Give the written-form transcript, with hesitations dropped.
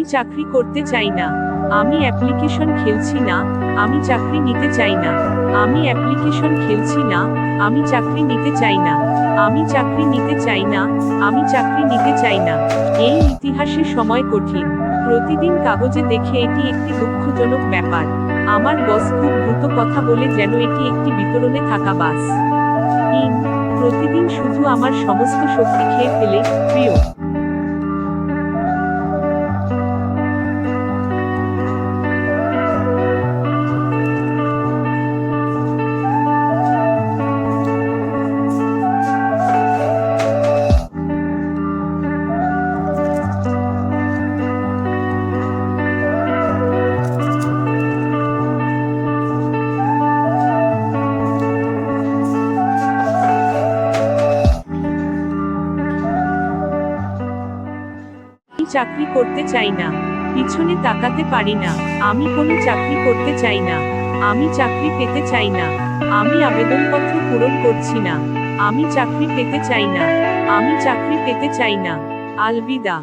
চাকরি করতে চাই না। আমি অ্যাপ্লিকেশন খেলছি না। আমি চাকরি নিতে চাই না। আমি অ্যাপ্লিকেশন খেলছি না। আমি চাকরি নিতে চাই না। আমি চাকরি নিতে চাই না। আমি চাকরি নিতে চাই না। এই ইতিহাসে সময় কঠিন। প্রতিদিন কাগজে দেখে এটি একটি দুঃখজনক ব্যাপার। আমার বস খুব দ্রুত কথা বলে যেন এটি একটি বিতরণে থাকা বাস। প্রতিদিন শুধু আমার সমস্ত শক্তি খেয়ে ফেলে। প্রিয় আমি চাকরি করতে চাই না। পিছনে তাকাতে পারি না। আমি কোনো চাকরি করতে চাই না। আমি চাকরি পেতে চাই না। আমি আবেদনপত্র পূরণ করছি না। আমি চাকরি পেতে চাই না। আমি চাকরি পেতে চাই না। আলবিদা।